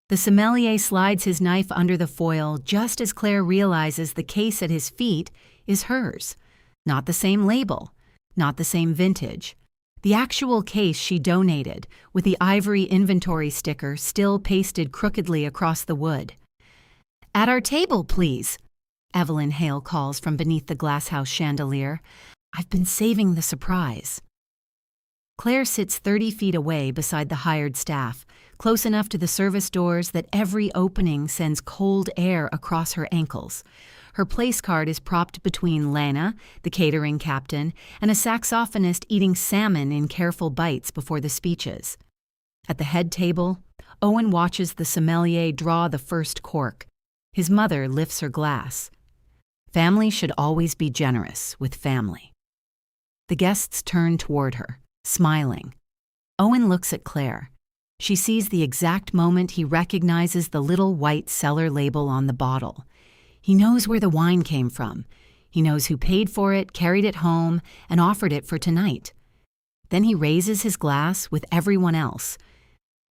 The sommelier slides his knife under the foil just as Claire realizes the case at his feet is hers. Not the same label, not the same vintage. The actual case she donated, with the ivory inventory sticker still pasted crookedly across the wood. "At our table, please," Evelyn Hale calls from beneath the glasshouse chandelier. "I've been saving the surprise." Claire sits 30 feet away beside the hired staff, close enough to the service doors that every opening sends cold air across her ankles. Her place card is propped between Lana, the catering captain, and a saxophonist eating salmon in careful bites before the speeches. At the head table, Owen watches the sommelier draw the first cork. His mother lifts her glass. Family should always be generous with family. The guests turn toward her, smiling. Owen looks at Claire. She sees the exact moment he recognizes the little white cellar label on the bottle. He knows where the wine came from. He knows who paid for it, carried it home, and offered it for tonight. Then he raises his glass with everyone else.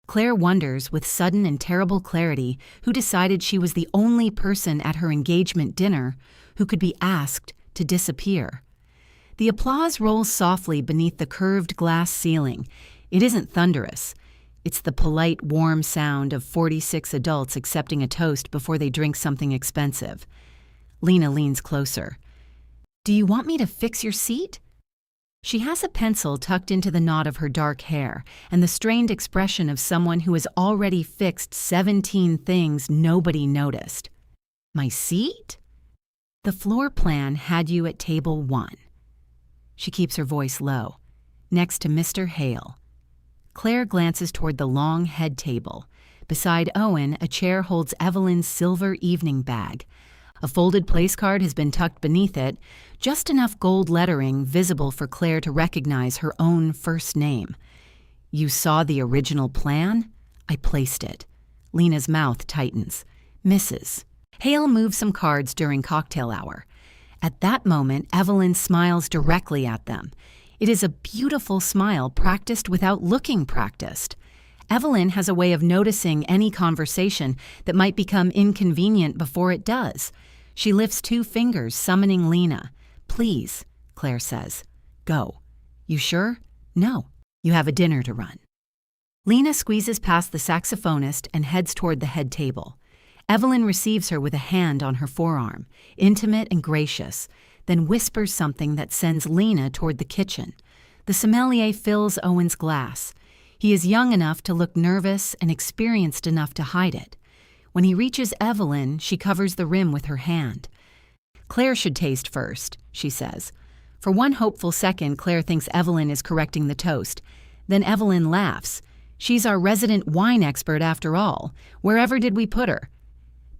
Claire wonders with sudden and terrible clarity who decided she was the only person at her engagement dinner who could be asked to disappear. The applause rolls softly beneath the curved glass ceiling. It isn't thunderous. It's the polite, warm sound of 46 adults accepting a toast before they drink something expensive. Lena leans closer. "Do you want me to fix your seat?" She has a pencil tucked into the knot of her dark hair and the strained expression of someone who has already fixed 17 things nobody noticed. "My seat?" "The floor plan had you at table 1. She keeps her voice low. "Next to Mr. Hale." Claire glances toward the long head table. Beside Owen, a chair holds Evelyn's silver evening bag. A folded place card has been tucked beneath it, just enough gold lettering visible for Claire to recognize her own first name. "You saw the original plan? I placed it." Lena's mouth tightens. "Mrs." Hale moves some cards during cocktail hour. At that moment, Evelyn smiles directly at them. It is a beautiful smile practiced without looking practiced. Evelyn has a way of noticing any conversation that might become inconvenient before it does. She lifts 2 fingers, summoning Lena. "Please," Claire says. "Go." "You sure?" "No. You have a dinner to run." Lena squeezes past the saxophonist and heads toward the head table. Evelyn receives her with a hand on her forearm, intimate and gracious, then whispers something that sends Lena toward the kitchen. The sommelier fills Owen's glass. He is young enough to look nervous and experienced enough to hide it. When he reaches Evelyn, she covers the rim with her hand. "Claire should taste first," she says. For one hopeful second, Claire thinks Evelyn is correcting the toast. Then Evelyn laughs. She's our resident wine expert after all. Wherever did we put her?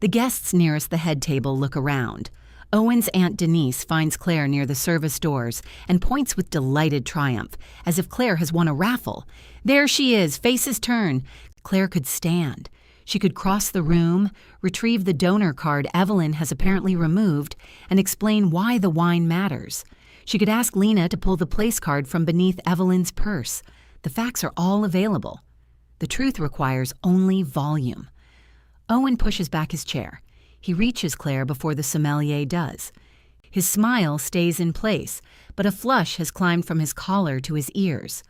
The guests nearest the head table look around. Owen's Aunt Denise finds Claire near the service doors and points with delighted triumph, as if Claire has won a raffle. There she is, faces turned. Claire could stand. She could cross the room, retrieve the donor card Evelyn has apparently removed, and explain why the wine matters. She could ask Lena to pull the place card from beneath Evelyn's purse. The facts are all available. The truth requires only volume. Owen pushes back his chair. He reaches Claire before the sommelier does. His smile stays in place, but a flush has climbed from his collar to his ears.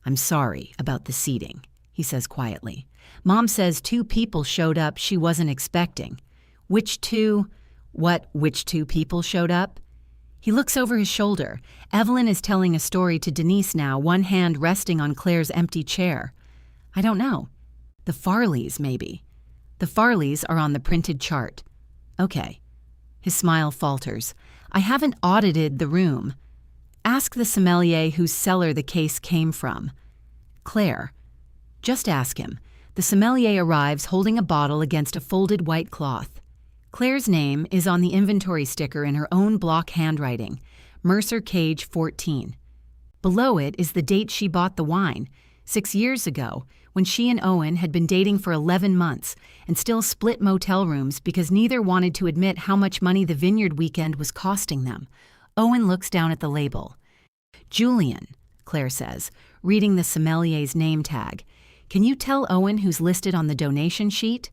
"I'm sorry about the seating," he says quietly. "Mom says 2 people showed up she wasn't expecting." "Which 2? Which 2 people showed up?" He looks over his shoulder. Evelyn is telling a story to Denise now, one hand resting on Claire's empty chair. "I don't know. The Farleys, maybe." "The Farleys are on the printed chart." "Okay." His smile falters. "I haven't audited the room." "Ask the sommelier whose cellar the case came from." "Claire." "Just ask him." The sommelier arrives holding a bottle against a folded white cloth. Claire's name is on the inventory sticker in her own block handwriting, Mercer Cage 14. Below it is the date she bought the wine, 6 years ago, when she and Owen had been dating for 11 months and still split motel rooms because neither wanted to admit how much money the vineyard weekend was costing them. Owen looks down at the label. "Julian," Claire says, reading the sommelier's name tag. Can you tell Owen who's listed on the donation sheet?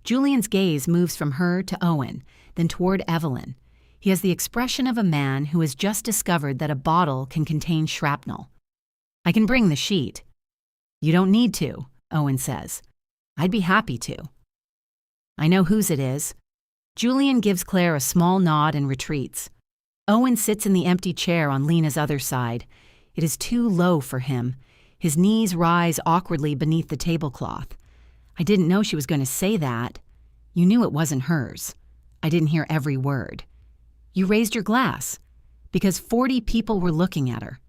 Julian's gaze moves from her to Owen, then toward Evelyn. He has the expression of a man who has just discovered that a bottle can contain shrapnel. I can bring the sheet. You don't need to, Owen says. I'd be happy to. I know whose it is. Julian gives Claire a small nod and retreats. Owen sits in the empty chair on Lena's other side. It is too low for him. His knees rise awkwardly beneath the tablecloth. I didn't know she was going to say that. You knew it wasn't hers. I didn't hear every word. You raised your glass because 40 people were looking at her.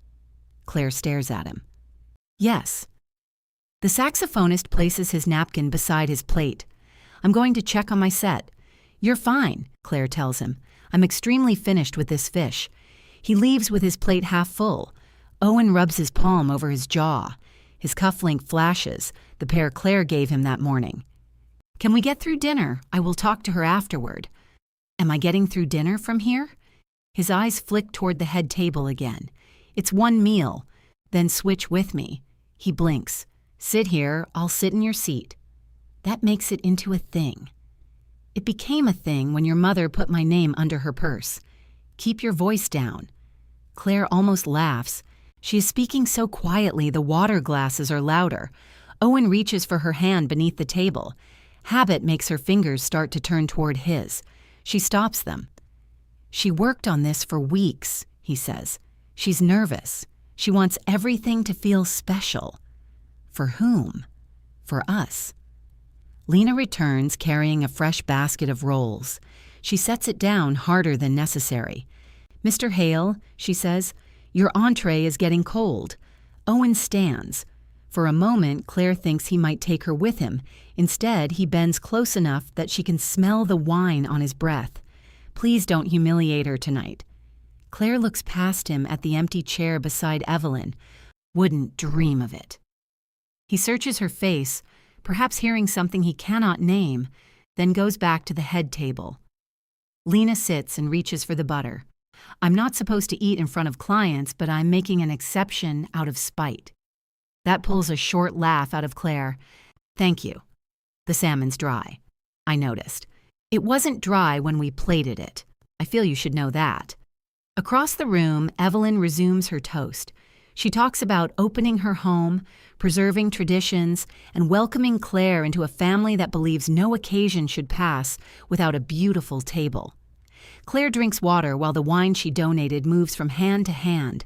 Claire stares at him. Yes. The saxophonist places his napkin beside his plate. I'm going to check on my set. You're fine, Claire tells him. I'm extremely finished with this fish. He leaves with his plate half full. Owen rubs his palm over his jaw. His cufflink flashes, the pair Claire gave him that morning. Can we get through dinner? I will talk to her afterward. Am I getting through dinner from here? His eyes flick toward the head table again. It's one meal. Then switch with me. He blinks. Sit here, I'll sit in your seat. That makes it into a thing. It became a thing when your mother put my name under her purse. Keep your voice down. Claire almost laughs. She is speaking so quietly the water glasses are louder. Owen reaches for her hand beneath the table. Habit makes her fingers start to turn toward his. She stops them. She worked on this for weeks, he says. She's nervous. She wants everything to feel special. For whom? For us. Lena returns carrying a fresh basket of rolls. She sets it down harder than necessary. Mr. Hale, she says, your entree is getting cold. Owen stands. For a moment, Claire thinks he might take her with him. Instead, he bends close enough that she can smell the wine on his breath. Please don't humiliate her tonight. Claire looks past him at the empty chair beside Evelyn. Wouldn't dream of it. He searches her face, perhaps hearing something he cannot name, then goes back to the head table. Lena sits and reaches for the butter. I'm not supposed to eat in front of clients, but I'm making an exception out of spite. That pulls a short laugh out of Claire. Thank you. The salmon's dry. I noticed. It wasn't dry when we plated it. I feel you should know that. Across the room, Evelyn resumes her toast. She talks about opening her home, preserving traditions, and welcoming Claire into a family that believes no occasion should pass without a beautiful table. Claire drinks water while the wine she donated moves from hand to hand.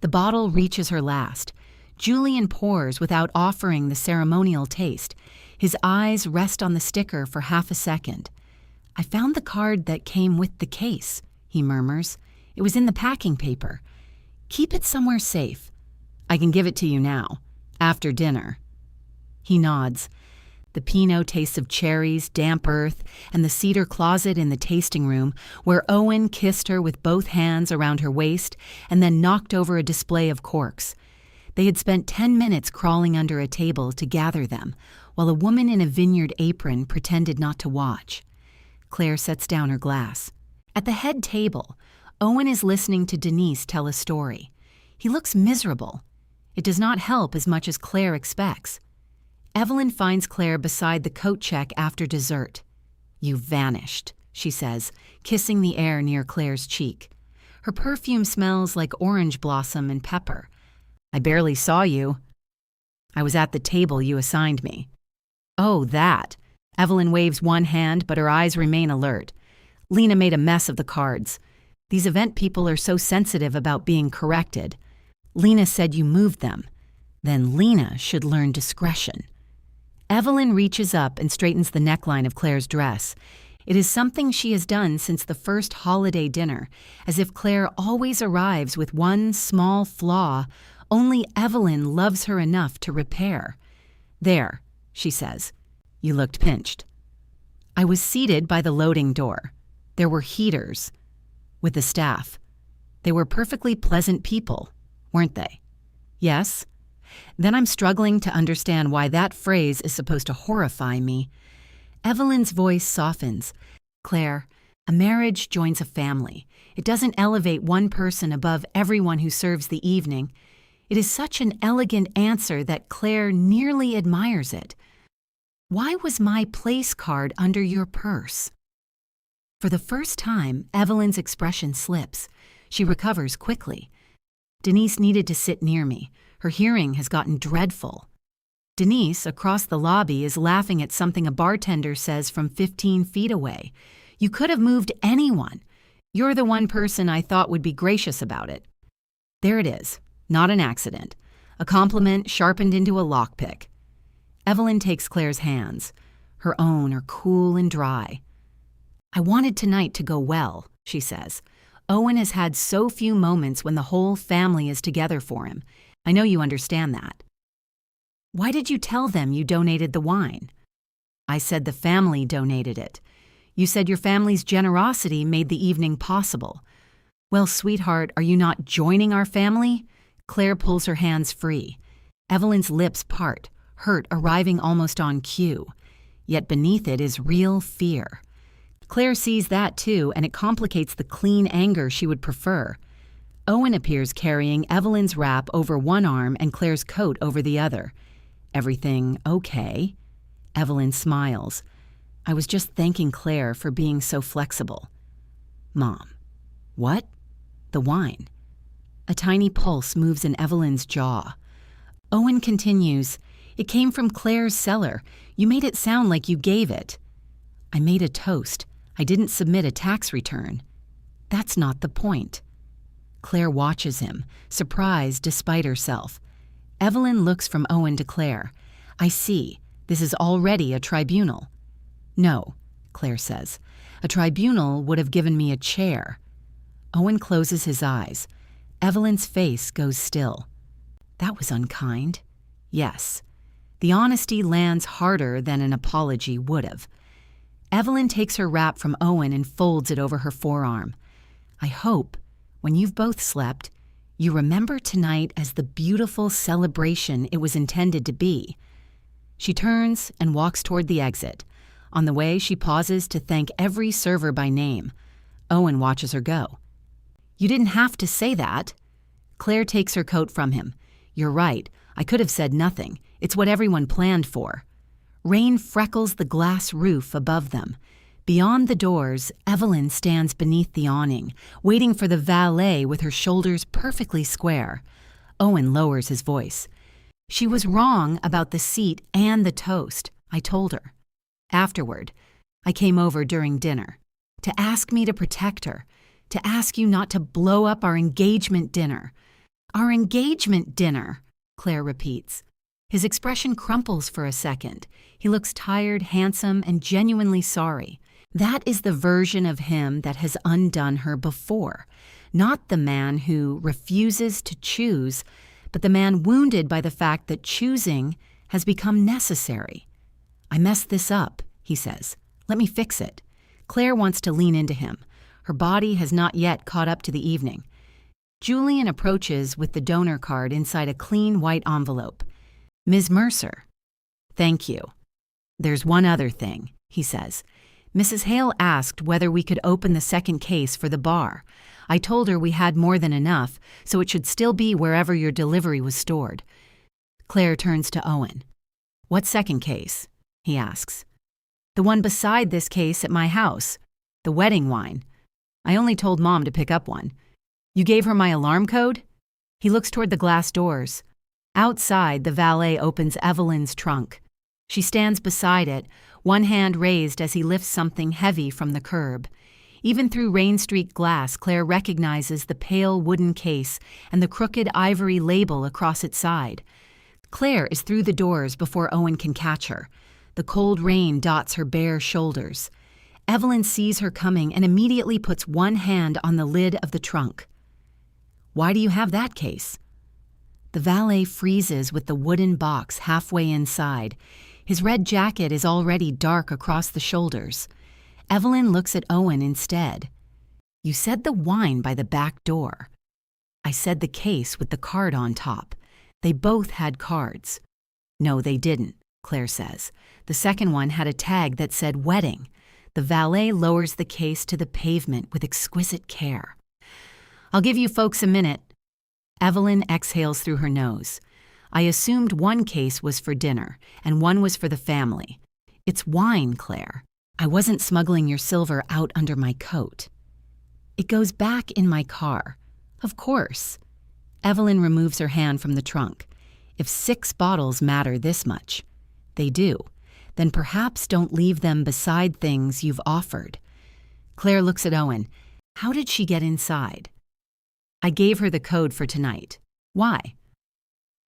The bottle reaches her last. Julian pours without offering the ceremonial taste. His eyes rest on the sticker for half a second. I found the card that came with the case, he murmurs. It was in the packing paper. Keep it somewhere safe. I can give it to you now, after dinner. He nods. The Pinot tastes of cherries, damp earth, and the cedar closet in the tasting room where Owen kissed her with both hands around her waist and then knocked over a display of corks. They had spent 10 minutes crawling under a table to gather them, while a woman in a vineyard apron pretended not to watch. Claire sets down her glass. At the head table, Owen is listening to Denise tell a story. He looks miserable. It does not help as much as Claire expects. Evelyn finds Claire beside the coat check after dessert. You vanished, she says, kissing the air near Claire's cheek. Her perfume smells like orange blossom and pepper. I barely saw you. I was at the table you assigned me. Oh, that. Evelyn waves one hand, but her eyes remain alert. Lena made a mess of the cards. These event people are so sensitive about being corrected. Lena said you moved them. Then Lena should learn discretion. Evelyn reaches up and straightens the neckline of Claire's dress. It is something she has done since the first holiday dinner, as if Claire always arrives with one small flaw only Evelyn loves her enough to repair. There, she says. You looked pinched. I was seated by the loading door. There were heaters. With the staff. They were perfectly pleasant people, weren't they? Yes. Then I'm struggling to understand why that phrase is supposed to horrify me. Evelyn's voice softens. Claire, a marriage joins a family. It doesn't elevate one person above everyone who serves the evening. It is such an elegant answer that Claire nearly admires it. Why was my place card under your purse? For the first time, Evelyn's expression slips. She recovers quickly. Denise needed to sit near me. Her hearing has gotten dreadful. Denise, across the lobby, is laughing at something a bartender says from 15 feet away. You could have moved anyone. You're the one person I thought would be gracious about it. There it is. Not an accident. A compliment sharpened into a lockpick. Evelyn takes Claire's hands. Her own are cool and dry. I wanted tonight to go well, she says. Owen has had so few moments when the whole family is together for him. I know you understand that. Why did you tell them you donated the wine? I said the family donated it. You said your family's generosity made the evening possible. Well, sweetheart, are you not joining our family? Claire pulls her hands free. Evelyn's lips part, hurt arriving almost on cue. Yet beneath it is real fear. Claire sees that too, and it complicates the clean anger she would prefer. Owen appears carrying Evelyn's wrap over one arm and Claire's coat over the other. Everything okay? Evelyn smiles. I was just thanking Claire for being so flexible. Mom. What? The wine. A tiny pulse moves in Evelyn's jaw. Owen continues, It came from Claire's cellar. You made it sound like you gave it. I made a toast. I didn't submit a tax return. That's not the point. Claire watches him, surprised despite herself. Evelyn looks from Owen to Claire. I see. This is already a tribunal. No, Claire says. A tribunal would have given me a chair. Owen closes his eyes. Evelyn's face goes still. That was unkind. Yes. The honesty lands harder than an apology would have. Evelyn takes her wrap from Owen and folds it over her forearm. I hope, when you've both slept, you remember tonight as the beautiful celebration it was intended to be. She turns and walks toward the exit. On the way, she pauses to thank every server by name. Owen watches her go. You didn't have to say that. Claire takes her coat from him. You're right. I could have said nothing. It's what everyone planned for. Rain freckles the glass roof above them. Beyond the doors, Evelyn stands beneath the awning, waiting for the valet with her shoulders perfectly square. Owen lowers his voice. She was wrong about the seat and the toast, I told her. Afterward, I came over during dinner to ask me to protect her, to ask you not to blow up our engagement dinner. Our engagement dinner, Claire repeats. His expression crumples for a second. He looks tired, handsome, and genuinely sorry. That is the version of him that has undone her before. Not the man who refuses to choose, but the man wounded by the fact that choosing has become necessary. I messed this up, he says. Let me fix it. Claire wants to lean into him. Her body has not yet caught up to the evening. Julian approaches with the donor card inside a clean white envelope. Ms. Mercer. Thank you. There's one other thing, he says. Mrs. Hale asked whether we could open the second case for the bar. I told her we had more than enough, so it should still be wherever your delivery was stored. Claire turns to Owen. What second case? He asks. The one beside this case at my house. The wedding wine. I only told Mom to pick up one. You gave her my alarm code? He looks toward the glass doors. Outside, the valet opens Evelyn's trunk. She stands beside it, one hand raised as he lifts something heavy from the curb. Even through rain-streaked glass, Claire recognizes the pale wooden case and the crooked ivory label across its side. Claire is through the doors before Owen can catch her. The cold rain dots her bare shoulders. Evelyn sees her coming and immediately puts one hand on the lid of the trunk. Why do you have that case? The valet freezes with the wooden box halfway inside. His red jacket is already dark across the shoulders. Evelyn looks at Owen instead. You said the wine by the back door. I said the case with the card on top. They both had cards. No, they didn't, Claire says. The second one had a tag that said wedding. The valet lowers the case to the pavement with exquisite care. I'll give you folks a minute. Evelyn exhales through her nose. I assumed one case was for dinner, and one was for the family. It's wine, Claire. I wasn't smuggling your silver out under my coat. It goes back in my car. Of course. Evelyn removes her hand from the trunk. If 6 bottles matter this much, they do, then perhaps don't leave them beside things you've offered. Claire looks at Owen. How did she get inside? I gave her the code for tonight. Why?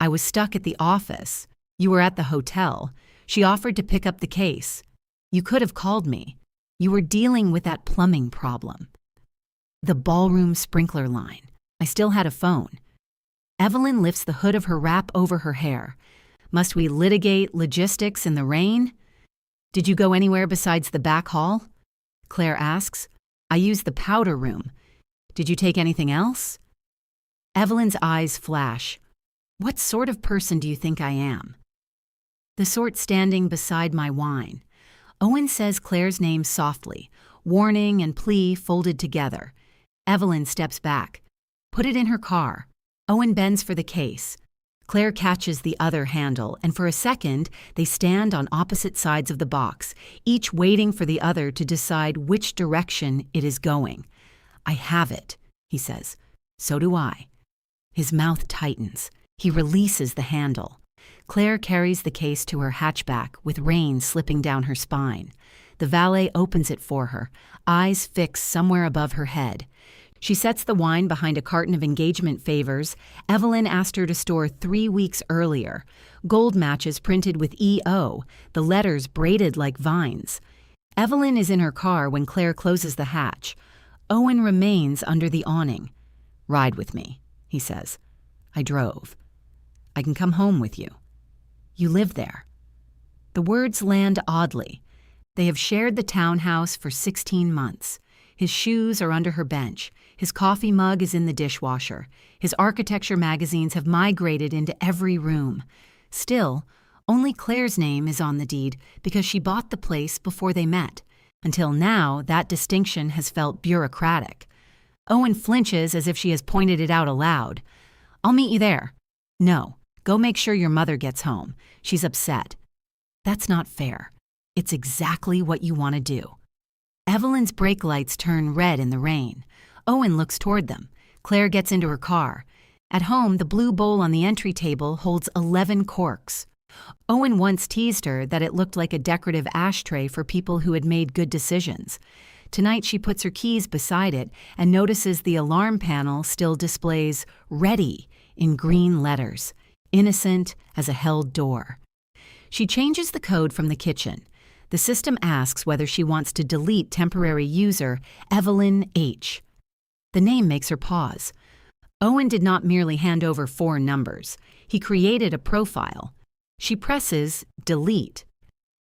I was stuck at the office. You were at the hotel. She offered to pick up the case. You could have called me. You were dealing with that plumbing problem. The ballroom sprinkler line. I still had a phone. Evelyn lifts the hood of her wrap over her hair. Must we litigate logistics in the rain? Did you go anywhere besides the back hall? Claire asks. I used the powder room. Did you take anything else? Evelyn's eyes flash. What sort of person do you think I am? The sort standing beside my wine. Owen says Claire's name softly, warning and plea folded together. Evelyn steps back. Put it in her car. Owen bends for the case. Claire catches the other handle, and for a second, they stand on opposite sides of the box, each waiting for the other to decide which direction it is going. I have it, he says. So do I. His mouth tightens. He releases the handle. Claire carries the case to her hatchback with rain slipping down her spine. The valet opens it for her, eyes fixed somewhere above her head. She sets the wine behind a carton of engagement favors Evelyn asked her to store 3 weeks earlier, gold matches printed with EO, the letters braided like vines. Evelyn is in her car when Claire closes the hatch. Owen remains under the awning. Ride with me, he says. I drove. I can come home with you. You live there. The words land oddly. They have shared the townhouse for 16 months. His shoes are under her bench. His coffee mug is in the dishwasher. His architecture magazines have migrated into every room. Still, only Claire's name is on the deed because she bought the place before they met. Until now, that distinction has felt bureaucratic. Owen flinches as if she has pointed it out aloud. I'll meet you there. No, go make sure your mother gets home. She's upset. That's not fair. It's exactly what you want to do. Evelyn's brake lights turn red in the rain. Owen looks toward them. Claire gets into her car. At home, the blue bowl on the entry table holds 11 corks. Owen once teased her that it looked like a decorative ashtray for people who had made good decisions. Tonight, she puts her keys beside it and notices the alarm panel still displays "Ready" in green letters, innocent as a held door. She changes the code from the kitchen. The system asks whether she wants to delete temporary user Evelyn H. The name makes her pause. Owen did not merely hand over 4 numbers. He created a profile. She presses delete.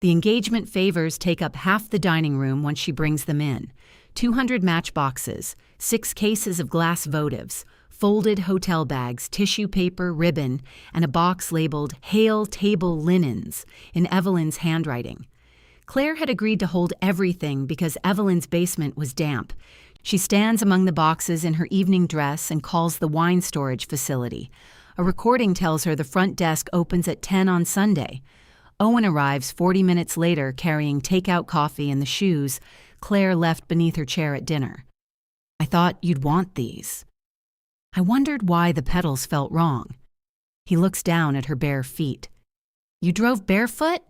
The engagement favors take up half the dining room once she brings them in. 200 matchboxes, 6 cases of glass votives, folded hotel bags, tissue paper, ribbon, and a box labeled Hail Table Linens in Evelyn's handwriting. Claire had agreed to hold everything because Evelyn's basement was damp. She stands among the boxes in her evening dress and calls the wine storage facility. A recording tells her the front desk opens at 10 on Sunday. Owen arrives 40 minutes later carrying takeout coffee and the shoes Claire left beneath her chair at dinner. I thought you'd want these. I wondered why the pedals felt wrong. He looks down at her bare feet. You drove barefoot?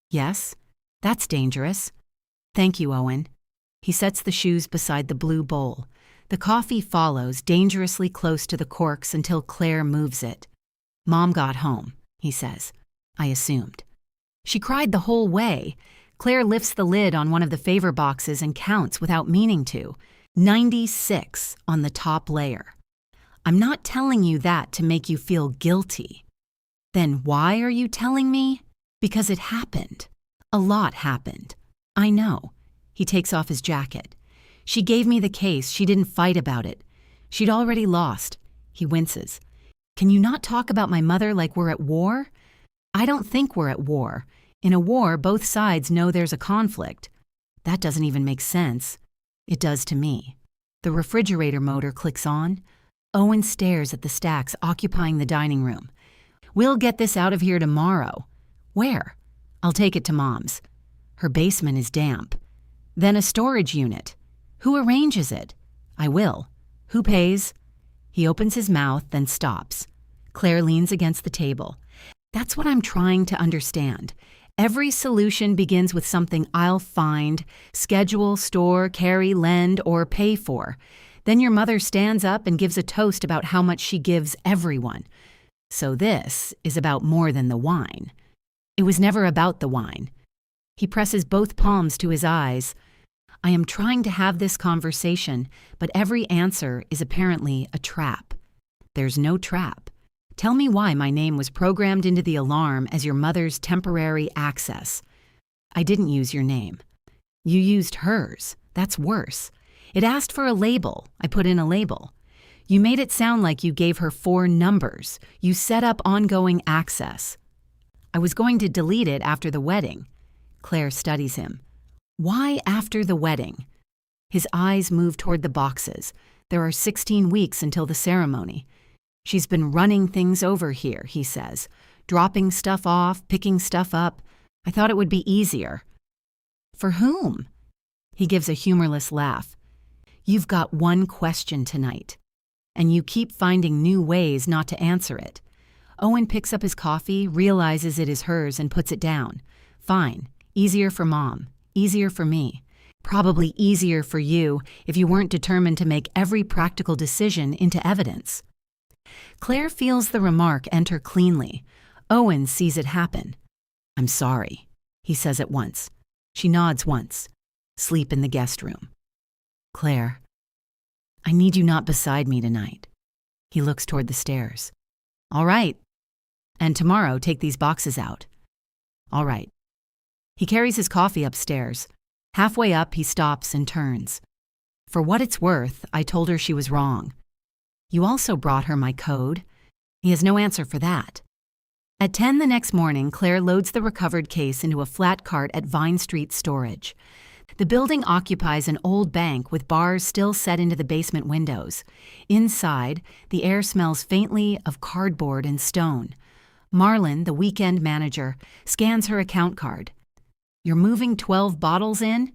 Yes. That's dangerous. Thank you, Owen. He sets the shoes beside the blue bowl. The coffee follows dangerously close to the corks until Claire moves it. Mom got home, he says. I assumed. She cried the whole way. Claire lifts the lid on one of the favor boxes and counts without meaning to. 96 on the top layer. I'm not telling you that to make you feel guilty. Then why are you telling me? Because it happened. A lot happened. I know. He takes off his jacket. She gave me the case. She didn't fight about it. She'd already lost. He winces. Can you not talk about my mother like we're at war? I don't think we're at war. In a war, both sides know there's a conflict. That doesn't even make sense. It does to me. The refrigerator motor clicks on. Owen stares at the stacks occupying the dining room. We'll get this out of here tomorrow. Where? I'll take it to Mom's. Her basement is damp. Then a storage unit. Who arranges it? I will. Who pays? He opens his mouth, then stops. Claire leans against the table. That's what I'm trying to understand. Every solution begins with something I'll find, schedule, store, carry, lend, or pay for. Then your mother stands up and gives a toast about how much she gives everyone. So this is about more than the wine. It was never about the wine. He presses both palms to his eyes. I am trying to have this conversation, but every answer is apparently a trap. There's no trap. Tell me why my name was programmed into the alarm as your mother's temporary access. I didn't use your name. You used hers. That's worse. It asked for a label. I put in a label. You made it sound like you gave her 4 numbers. You set up ongoing access. I was going to delete it after the wedding. Claire studies him. Why after the wedding? His eyes move toward the boxes. There are 16 weeks until the ceremony. She's been running things over here, he says. Dropping stuff off, picking stuff up. I thought it would be easier. For whom? He gives a humorless laugh. You've got one question tonight, and you keep finding new ways not to answer it. Owen picks up his coffee, realizes it is hers, and puts it down. Fine. Easier for Mom. Easier for me. Probably easier for you if you weren't determined to make every practical decision into evidence. Claire feels the remark enter cleanly. Owen sees it happen. I'm sorry, he says at once. She nods once. Sleep in the guest room. Claire, I need you not beside me tonight. He looks toward the stairs. All right. And tomorrow, take these boxes out. All right. He carries his coffee upstairs. Halfway up, he stops and turns. For what it's worth, I told her she was wrong. You also brought her my code. He has no answer for that. At 10 the next morning, Claire loads the recovered case into a flat cart at Vine Street Storage. The building occupies an old bank with bars still set into the basement windows. Inside, the air smells faintly of cardboard and stone. Marlon, the weekend manager, scans her account card. You're moving 12 bottles in?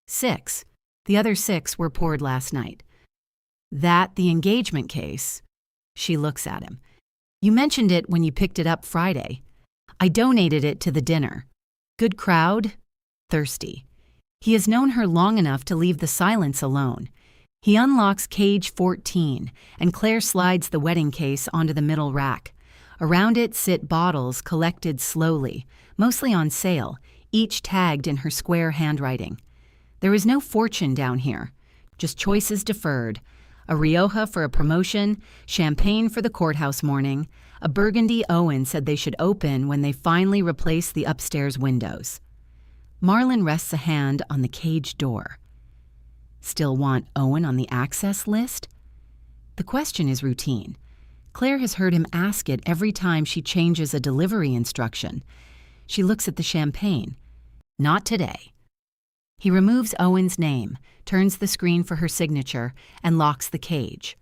6. The other 6 were poured last night. That the engagement case? She looks at him. You mentioned it when you picked it up Friday. I donated it to the dinner. Good crowd? Thirsty. He has known her long enough to leave the silence alone. He unlocks cage 14, and Claire slides the wedding case onto the middle rack. Around it sit bottles collected slowly, mostly on sale, each tagged in her square handwriting. There is no fortune down here, just choices deferred. A Rioja for a promotion, champagne for the courthouse morning, a Burgundy Owen said they should open when they finally replaced the upstairs windows. Marlon rests a hand on the cage door. Still want Owen on the access list? The question is routine. Claire has heard him ask it every time she changes a delivery instruction. She looks at the champagne. Not today. He removes Owen's name, turns the screen for her signature, and locks the cage.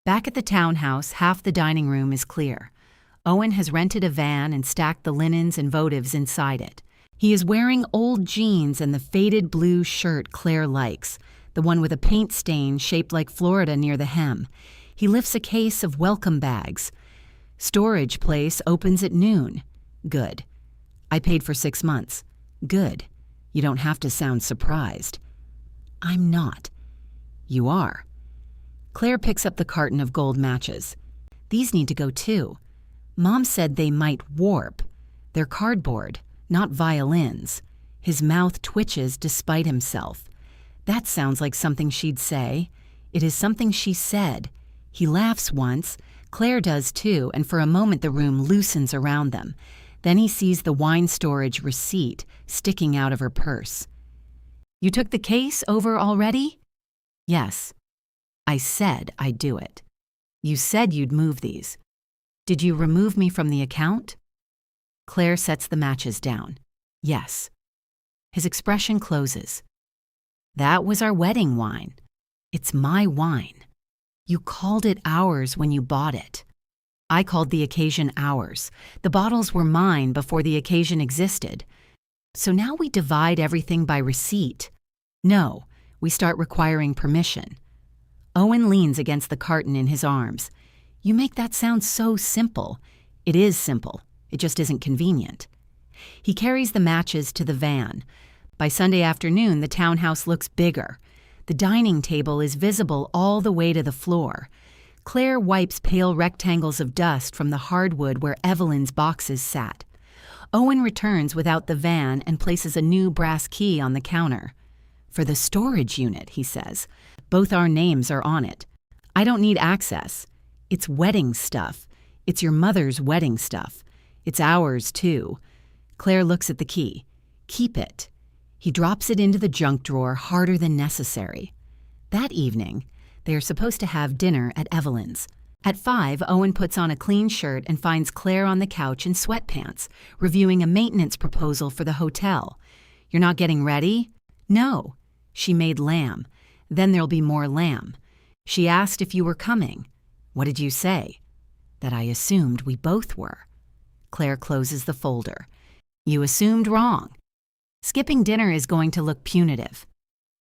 Back at the townhouse, half the dining room is clear. Owen has rented a van and stacked the linens and votives inside it. He is wearing old jeans and the faded blue shirt Claire likes, the one with a paint stain shaped like Florida near the hem. He lifts a case of welcome bags. Storage place opens at noon. Good. I paid for 6 months. Good. You don't have to sound surprised. I'm not. You are. Claire picks up the carton of gold matches. These need to go too. Mom said they might warp. They're cardboard, not violins. His mouth twitches despite himself. That sounds like something she'd say. It is something she said. He laughs once. Claire does too, and for a moment the room loosens around them. Then he sees the wine storage receipt sticking out of her purse. You took the case over already? Yes. I said I'd do it. You said you'd move these. Did you remove me from the account? Claire sets the matches down. Yes. His expression closes. That was our wedding wine. It's my wine. You called it ours when you bought it. I called the occasion ours. The bottles were mine before the occasion existed. So now we divide everything by receipt. No, we start requiring permission. Owen leans against the carton in his arms. You make that sound so simple. It is simple. It just isn't convenient. He carries the matches to the van. By Sunday afternoon, the townhouse looks bigger. The dining table is visible all the way to the floor. Claire wipes pale rectangles of dust from the hardwood where Evelyn's boxes sat. Owen returns without the van and places a new brass key on the counter. For the storage unit, he says. Both our names are on it. I don't need access. It's wedding stuff. It's your mother's wedding stuff. It's ours, too. Claire looks at the key. Keep it. He drops it into the junk drawer harder than necessary. That evening, they are supposed to have dinner at Evelyn's. At 5, Owen puts on a clean shirt and finds Claire on the couch in sweatpants, reviewing a maintenance proposal for the hotel. You're not getting ready? No. She made lamb. Then there'll be more lamb. She asked if you were coming. What did you say? That I assumed we both were. Claire closes the folder. You assumed wrong. Skipping dinner is going to look punitive.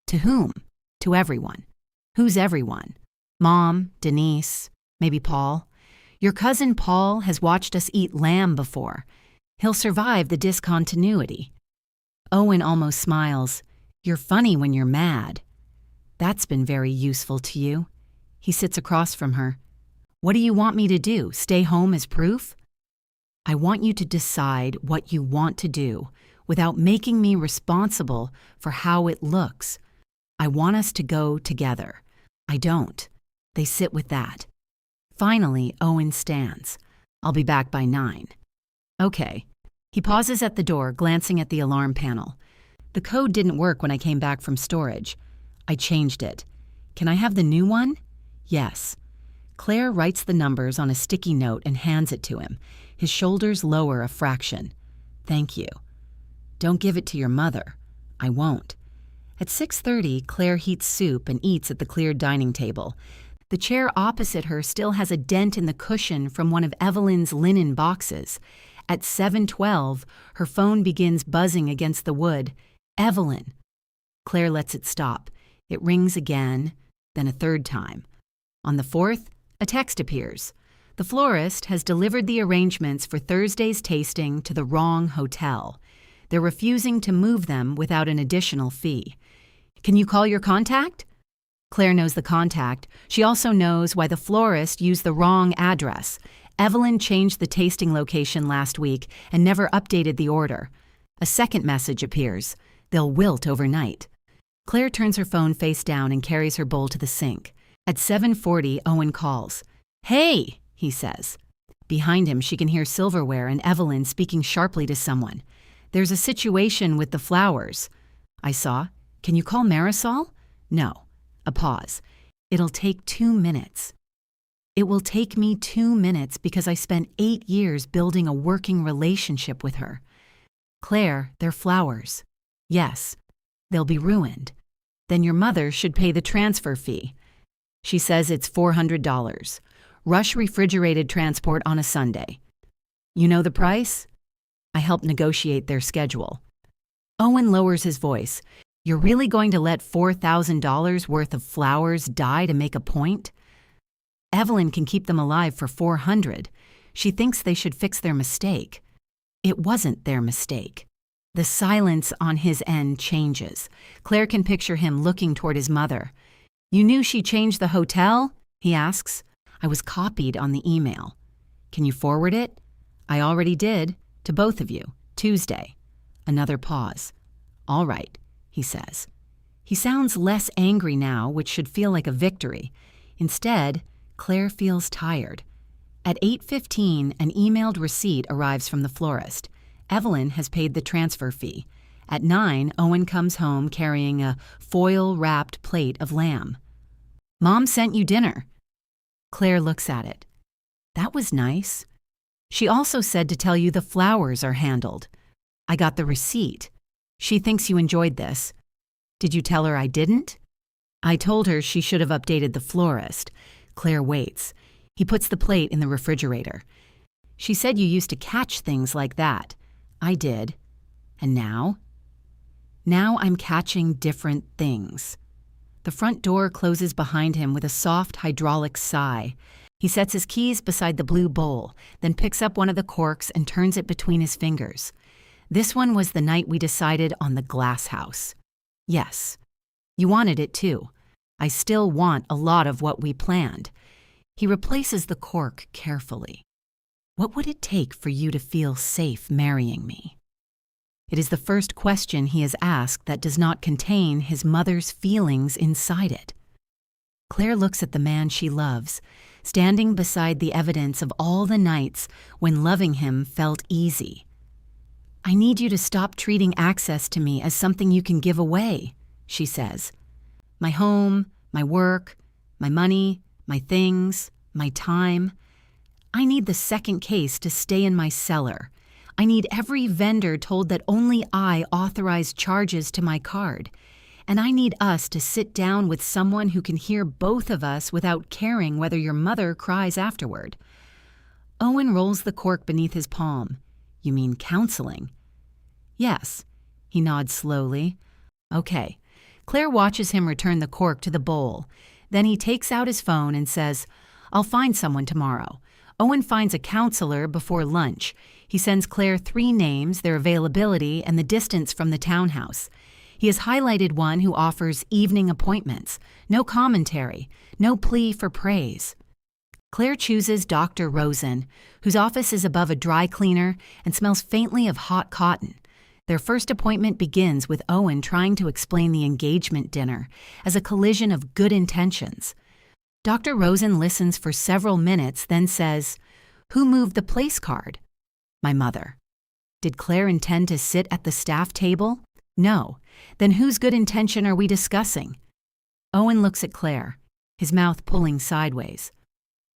To whom? To everyone. Who's everyone? Mom, Denise, maybe Paul. Your cousin Paul has watched us eat lamb before. He'll survive the discontinuity. Owen almost smiles. You're funny when you're mad. That's been very useful to you. He sits across from her. What do you want me to do? Stay home as proof? I want you to decide what you want to do without making me responsible for how it looks. I want us to go together. I don't. They sit with that. Finally, Owen stands. I'll be back by 9. Okay. He pauses at the door, glancing at the alarm panel. The code didn't work when I came back from storage. I changed it. Can I have the new one? Yes. Claire writes the numbers on a sticky note and hands it to him. His shoulders lower a fraction. Thank you. Don't give it to your mother. I won't. At 6:30, Claire heats soup and eats at the cleared dining table. The chair opposite her still has a dent in the cushion from one of Evelyn's linen boxes. At 7:12, her phone begins buzzing against the wood. Evelyn. Claire lets it stop. It rings again, then a third time. On the 4th, a text appears. The florist has delivered the arrangements for Thursday's tasting to the wrong hotel. They're refusing to move them without an additional fee. Can you call your contact? Claire knows the contact. She also knows why the florist used the wrong address. Evelyn changed the tasting location last week and never updated the order. A second message appears. They'll wilt overnight. Claire turns her phone face down and carries her bowl to the sink. At 7:40, Owen calls. Hey, he says. Behind him, she can hear silverware and Evelyn speaking sharply to someone. There's a situation with the flowers. I saw. Can you call Marisol? No. A pause. It'll take 2 minutes. It will take me 2 minutes because I spent 8 years building a working relationship with her. Claire, they're flowers. Yes. They'll be ruined. Then your mother should pay the transfer fee. She says it's $400. Rush refrigerated transport on a Sunday. You know the price? I helped negotiate their schedule. Owen lowers his voice. You're really going to let $4,000 worth of flowers die to make a point? Evelyn can keep them alive for $400. She thinks they should fix their mistake. It wasn't their mistake. The silence on his end changes. Claire can picture him looking toward his mother. You knew she changed the hotel? He asks. I was copied on the email. Can you forward it? I already did. To both of you. Tuesday. Another pause. All right, he says. He sounds less angry now, which should feel like a victory. Instead, Claire feels tired. At 8:15, an emailed receipt arrives from the florist. Evelyn has paid the transfer fee. At 9, Owen comes home carrying a foil-wrapped plate of lamb. Mom sent you dinner. Claire looks at it. That was nice. She also said to tell you the flowers are handled. I got the receipt. She thinks you enjoyed this. Did you tell her I didn't? I told her she should have updated the florist. Claire waits. He puts the plate in the refrigerator. She said you used to catch things like that. I did. And now? Now I'm catching different things. The front door closes behind him with a soft hydraulic sigh. He sets his keys beside the blue bowl, then picks up one of the corks and turns it between his fingers. This one was the night we decided on the glass house. Yes. You wanted it too. I still want a lot of what we planned. He replaces the cork carefully. What would it take for you to feel safe marrying me? It is the first question he has asked that does not contain his mother's feelings inside it. Claire looks at the man she loves, standing beside the evidence of all the nights when loving him felt easy. I need you to stop treating access to me as something you can give away, she says. My home, my work, my money, my things, my time. I need the second case to stay in my cellar. I need every vendor told that only I authorize charges to my card. And I need us to sit down with someone who can hear both of us without caring whether your mother cries afterward. Owen rolls the cork beneath his palm. You mean counseling? Yes. He nods slowly. Okay. Claire watches him return the cork to the bowl. Then he takes out his phone and says, I'll find someone tomorrow. Owen finds a counselor before lunch. He sends Claire 3 names, their availability, and the distance from the townhouse. He has highlighted one who offers evening appointments. No commentary. No plea for praise. Claire chooses Dr. Rosen, whose office is above a dry cleaner and smells faintly of hot cotton. Their first appointment begins with Owen trying to explain the engagement dinner as a collision of good intentions. Dr. Rosen listens for several minutes, then says, Who moved the place card? My mother. Did Claire intend to sit at the staff table? No. Then whose good intention are we discussing? Owen looks at Claire, his mouth pulling sideways.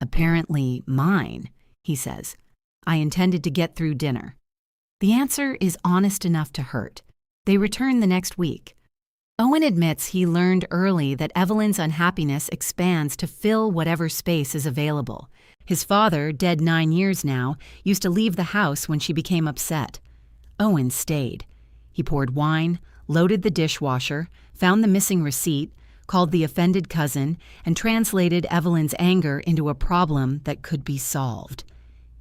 Apparently mine, he says. I intended to get through dinner. The answer is honest enough to hurt. They return the next week. Owen admits he learned early that Evelyn's unhappiness expands to fill whatever space is available. His father, dead 9 years now, used to leave the house when she became upset. Owen stayed. He poured wine, loaded the dishwasher, found the missing receipt, called the offended cousin, and translated Evelyn's anger into a problem that could be solved.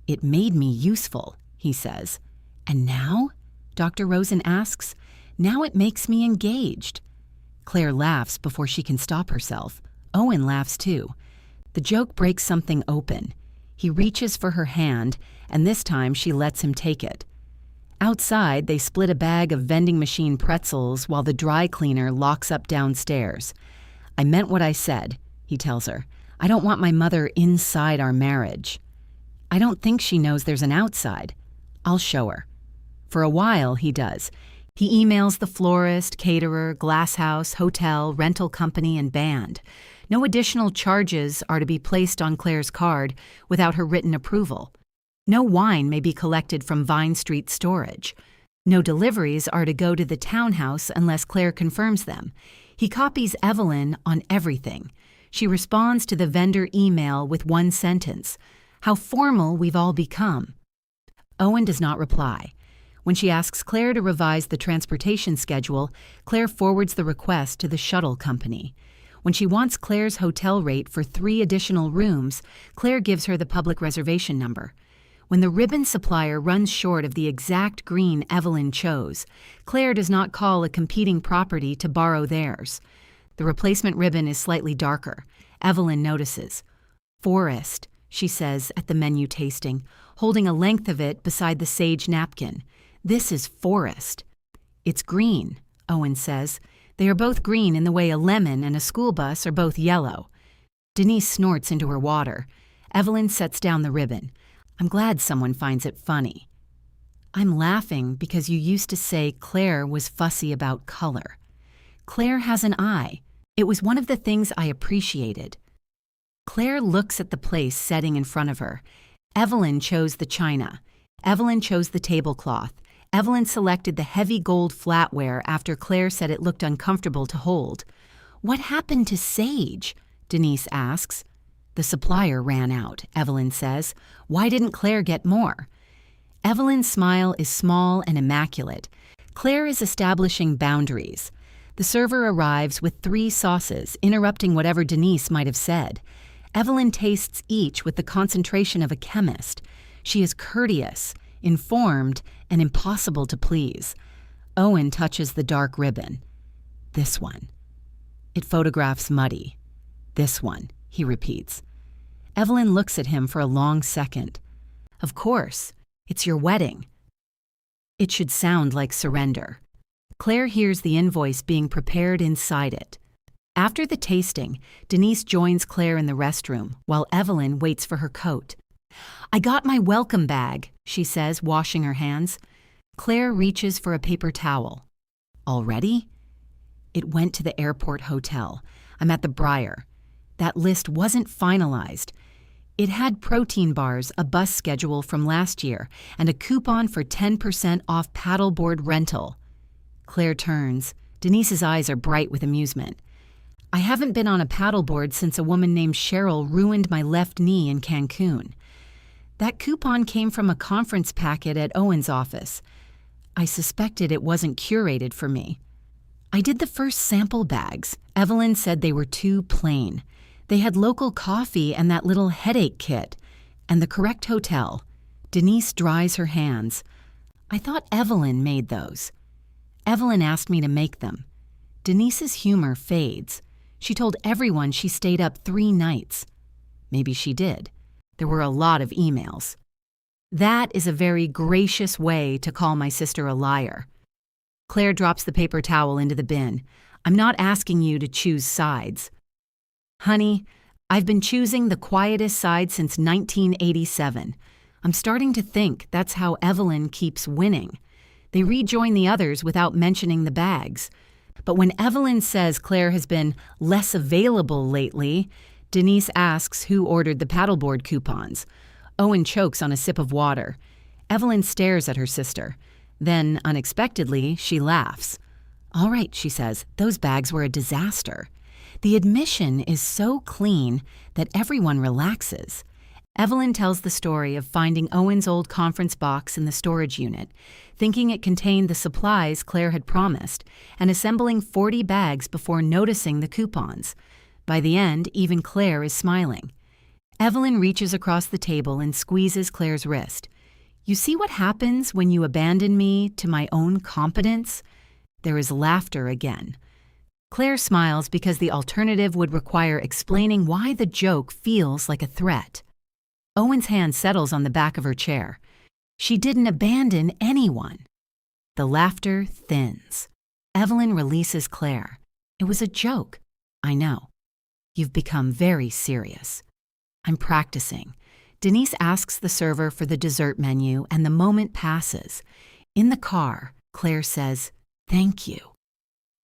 It made me useful, he says. And now? Dr. Rosen asks. Now it makes me engaged. Claire laughs before she can stop herself. Owen laughs too. The joke breaks something open. He reaches for her hand, and this time she lets him take it. Outside, they split a bag of vending machine pretzels while the dry cleaner locks up downstairs. I meant what I said, he tells her. I don't want my mother inside our marriage. I don't think she knows there's an outside. I'll show her. For a while, he does. He emails the florist, caterer, glasshouse, hotel, rental company, and band. No additional charges are to be placed on Claire's card without her written approval. No wine may be collected from Vine Street storage. No deliveries are to go to the townhouse unless Claire confirms them. He copies Evelyn on everything. She responds to the vendor email with one sentence. How formal we've all become. Owen does not reply. When she asks Claire to revise the transportation schedule, Claire forwards the request to the shuttle company. When she wants Claire's hotel rate for 3 additional rooms, Claire gives her the public reservation number. When the ribbon supplier runs short of the exact green Evelyn chose, Claire does not call a competing property to borrow theirs. The replacement ribbon is slightly darker. Evelyn notices. Forest, she says at the menu tasting, holding a length of it beside the sage napkin. This is forest. It's green, Owen says. They are both green in the way a lemon and a school bus are both yellow. Denise snorts into her water. Evelyn sets down the ribbon. I'm glad someone finds it funny. I'm laughing because you used to say Claire was fussy about color. Claire has an eye. It was one of the things I appreciated. Claire looks at the place setting in front of her. Evelyn chose the china. Evelyn chose the tablecloth. Evelyn selected the heavy gold flatware after Claire said it looked uncomfortable to hold. What happened to sage? Denise asks. The supplier ran out, Evelyn says. Why didn't Claire get more? Evelyn's smile is small and immaculate. Claire is establishing boundaries. The server arrives with 3 sauces, interrupting whatever Denise might have said. Evelyn tastes each with the concentration of a chemist. She is courteous, informed, and impossible to please. Owen touches the dark ribbon. This one. It photographs Muddy. This one, he repeats. Evelyn looks at him for a long second. Of course, it's your wedding. It should sound like surrender. Claire hears the invoice being prepared inside it. After the tasting, Denise joins Claire in the restroom while Evelyn waits for her coat. I got my welcome bag, she says, washing her hands. Claire reaches for a paper towel. Already? It went to the airport hotel. I'm at the Briar. That list wasn't finalized. It had protein bars, a bus schedule from last year, and a coupon for 10% off paddleboard rental. Claire turns. Denise's eyes are bright with amusement. I haven't been on a paddleboard since a woman named Cheryl ruined my left knee in Cancun. That coupon came from a conference packet at Owen's office. I suspected it wasn't curated for me. I did the first sample bags. Evelyn said they were too plain. They had local coffee and that little headache kit, and the correct hotel. Denise dries her hands. I thought Evelyn made those. Evelyn asked me to make them. Denise's humor fades. She told everyone she stayed up 3 nights. Maybe she did. There were a lot of emails. That is a very gracious way to call my sister a liar. Claire drops the paper towel into the bin. I'm not asking you to choose sides. Honey, I've been choosing the quietest side since 1987. I'm starting to think that's how Evelyn keeps winning. They rejoin the others without mentioning the bags. But when Evelyn says Claire has been less available lately, Denise asks who ordered the paddleboard coupons. Owen chokes on a sip of water. Evelyn stares at her sister. Then, unexpectedly, she laughs. All right, she says, those bags were a disaster. The admission is so clean that everyone relaxes. Evelyn tells the story of finding Owen's old conference box in the storage unit, thinking it contained the supplies Claire had promised, and assembling 40 bags before noticing the coupons. By the end, even Claire is smiling. Evelyn reaches across the table and squeezes Claire's wrist. You see what happens when you abandon me to my own competence? There is laughter again. Claire smiles because the alternative would require explaining why the joke feels like a threat. Owen's hand settles on the back of her chair. She didn't abandon anyone. The laughter thins. Evelyn releases Claire. It was a joke. I know. You've become very serious. I'm practicing. Denise asks the server for the dessert menu, and the moment passes. In the car, Claire says, "Thank you."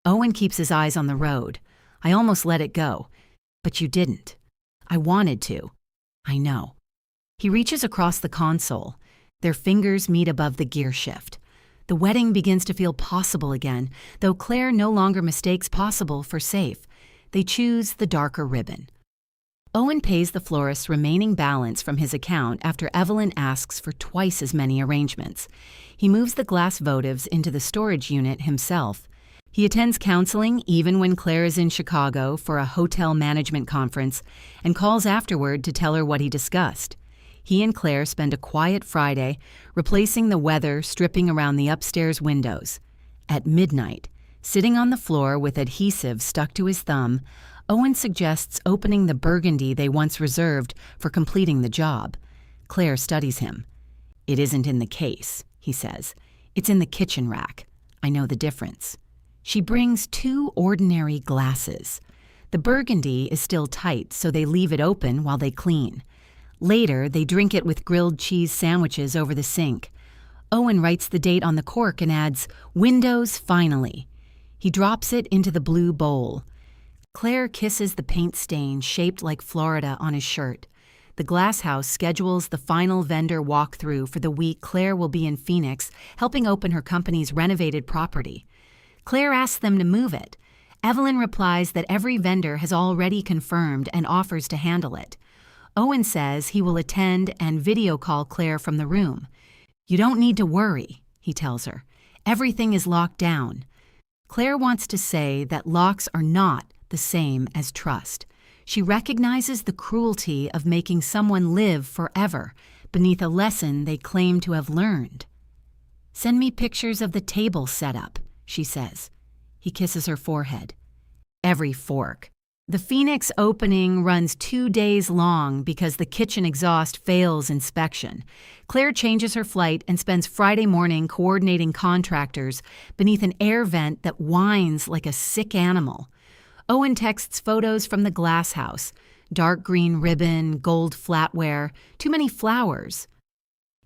Owen keeps his eyes on the road. I almost let it go. But you didn't. I wanted to. I know. He reaches across the console. Their fingers meet above the gear shift. The wedding begins to feel possible again, though Claire no longer mistakes possible for safe. They choose the darker ribbon. Owen pays the florist's remaining balance from his account after Evelyn asks for twice as many arrangements. He moves the glass votives into the storage unit himself. He attends counseling even when Claire is in Chicago for a hotel management conference and calls afterward to tell her what he discussed. He and Claire spend a quiet Friday, replacing the weather stripping around the upstairs windows. At midnight, sitting on the floor with adhesive stuck to his thumb, Owen suggests opening the burgundy they once reserved for completing the job. Claire studies him. It isn't in the case, he says. It's in the kitchen rack. I know the difference. She brings 2 ordinary glasses. The burgundy is still tight, so they leave it open while they clean. Later, they drink it with grilled cheese sandwiches over the sink. Owen writes the date on the cork and adds, "Windows finally." He drops it into the blue bowl. Claire kisses the paint stain shaped like Florida on his shirt. The Glasshouse schedules the final vendor walkthrough for the week Claire will be in Phoenix, helping open her company's renovated property. Claire asks them to move it. Evelyn replies that every vendor has already confirmed and offers to handle it. Owen says he will attend and video call Claire from the room. "You don't need to worry," he tells her. "Everything is locked down." Claire wants to say that locks are not the same as trust. She recognizes the cruelty of making someone live forever beneath a lesson they claim to have learned. "Send me pictures of the table setup," she says. He kisses her forehead. Every fork. The Phoenix opening runs 2 days long because the kitchen exhaust fails inspection. Claire changes her flight and spends Friday morning coordinating contractors beneath an air vent that whines like a sick animal. Owen texts photos from the Glasshouse. Dark green ribbon, gold flatware, too many flowers.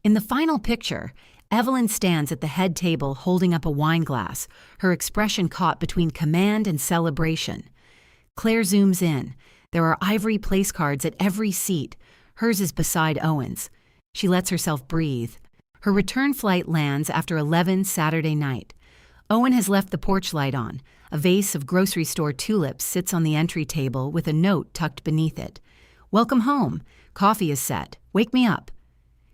In the final picture, Evelyn stands at the head table holding up a wine glass, her expression caught between command and celebration. Claire zooms in. There are ivory place cards at every seat. Hers is beside Owen's. She lets herself breathe. Her return flight lands after 11 Saturday night. Owen has left the porch light on. A vase of grocery store tulips sits on the entry table with a note tucked beneath it. "Welcome home. Coffee is set. Wake me up."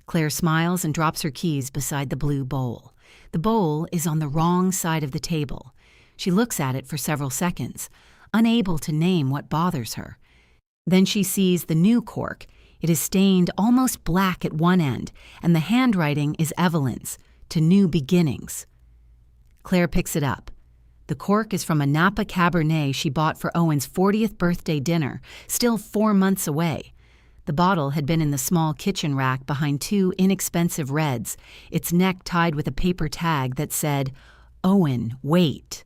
Claire smiles and drops her keys beside the blue bowl. The bowl is on the wrong side of the table. She looks at it for several seconds, unable to name what bothers her. Then she sees the new cork. It is stained almost black at one end, and the handwriting is Evelyn's, "To New Beginnings." Claire picks it up. The cork is from a Napa Cabernet she bought for Owen's 40th birthday dinner, still 4 months away. The bottle had been in the small kitchen rack behind 2 inexpensive reds, its neck tied with a paper tag that said, "Owen, wait."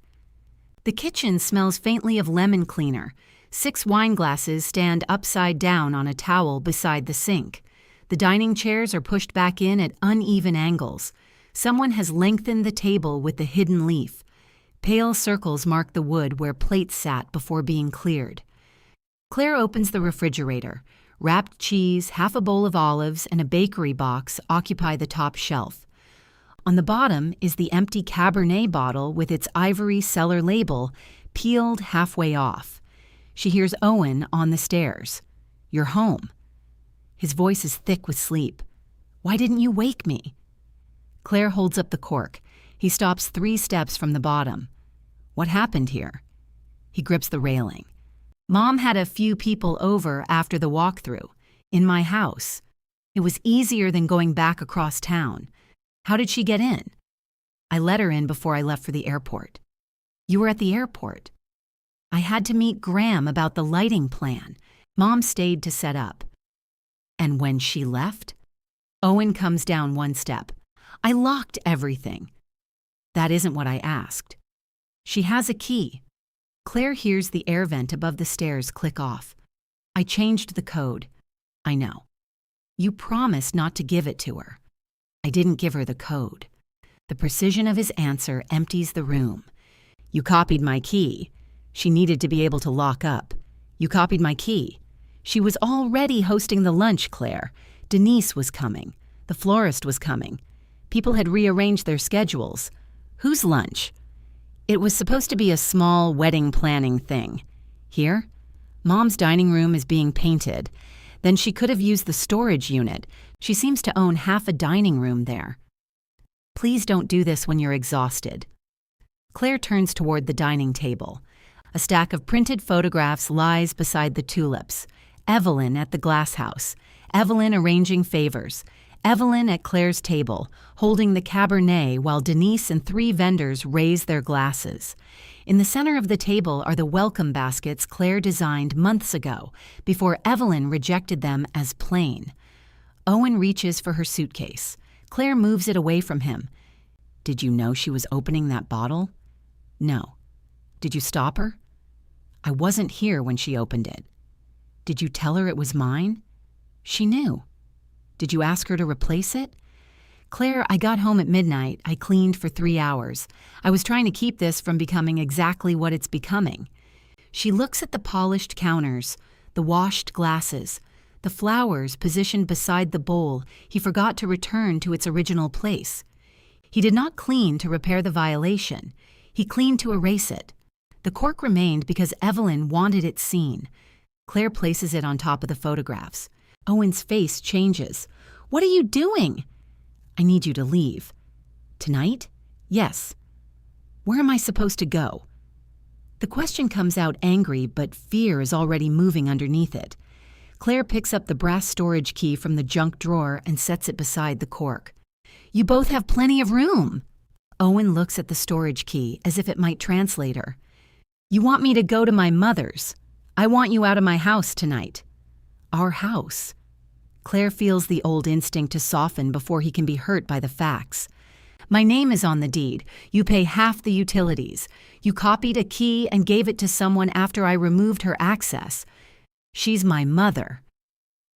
The kitchen smells faintly of lemon cleaner. 6 wine glasses stand upside down on a towel beside the sink. The dining chairs are pushed back in at uneven angles. Someone has lengthened the table with the hidden leaf. Pale circles mark the wood where plates sat before being cleared. Claire opens the refrigerator. Wrapped cheese, half a bowl of olives, and a bakery box occupy the top shelf. On the bottom is the empty Cabernet bottle with its ivory cellar label peeled halfway off. She hears Owen on the stairs. "You're home." His voice is thick with sleep. "Why didn't you wake me?" Claire holds up the cork. He stops 3 steps from the bottom. "What happened here?" He grips the railing. "Mom had a few people over after the walkthrough. In my house. It was easier than going back across town. How did she get in?" "I let her in before I left for the airport." "You were at the airport." "I had to meet Graham about the lighting plan. Mom stayed to set up." "And when she left?" Owen comes down 1 step. "I locked everything." "That isn't what I asked." "She has a key." Claire hears the air vent above the stairs click off. "I changed the code." "I know." "You promised not to give it to her." "I didn't give her the code." The precision of his answer empties the room. "You copied my key." She needed to be able to lock up. "You copied my key." She was already hosting the lunch, Claire. Denise was coming. The florist was coming. People had rearranged their schedules. Whose lunch? It was supposed to be a small wedding planning thing. Here? Mom's dining room is being painted. Then she could have used the storage unit. She seems to own half a dining room there. "Please don't do this when you're exhausted." Claire turns toward the dining table. A stack of printed photographs lies beside the tulips. Evelyn at the Glasshouse. Evelyn arranging favors. Evelyn at Claire's table, holding the Cabernet while Denise and 3 vendors raise their glasses. In the center of the table are the welcome baskets Claire designed months ago, before Evelyn rejected them as plain. Owen reaches for her suitcase. Claire moves it away from him. "Did you know she was opening that bottle?" "No." "Did you stop her?" "I wasn't here when she opened it." "Did you tell her it was mine?" "She knew." "Did you ask her to replace it?" "Claire, I got home at midnight. I cleaned for 3 hours. I was trying to keep this from becoming exactly what it's becoming." She looks at the polished counters, the washed glasses, the flowers positioned beside the bowl he forgot to return to its original place. He did not clean to repair the violation. He cleaned to erase it. The cork remained because Evelyn wanted it seen. Claire places it on top of the photographs. Owen's face changes. What are you doing? I need you to leave. Tonight? Yes. Where am I supposed to go? The question comes out angry, but fear is already moving underneath it. Claire picks up the brass storage key from the junk drawer and sets it beside the cork. You both have plenty of room. Owen looks at the storage key as if it might translate her. You want me to go to my mother's. I want you out of my house tonight. Our house. Claire feels the old instinct to soften before he can be hurt by the facts. My name is on the deed. You pay half the utilities. You copied a key and gave it to someone after I removed her access. She's my mother.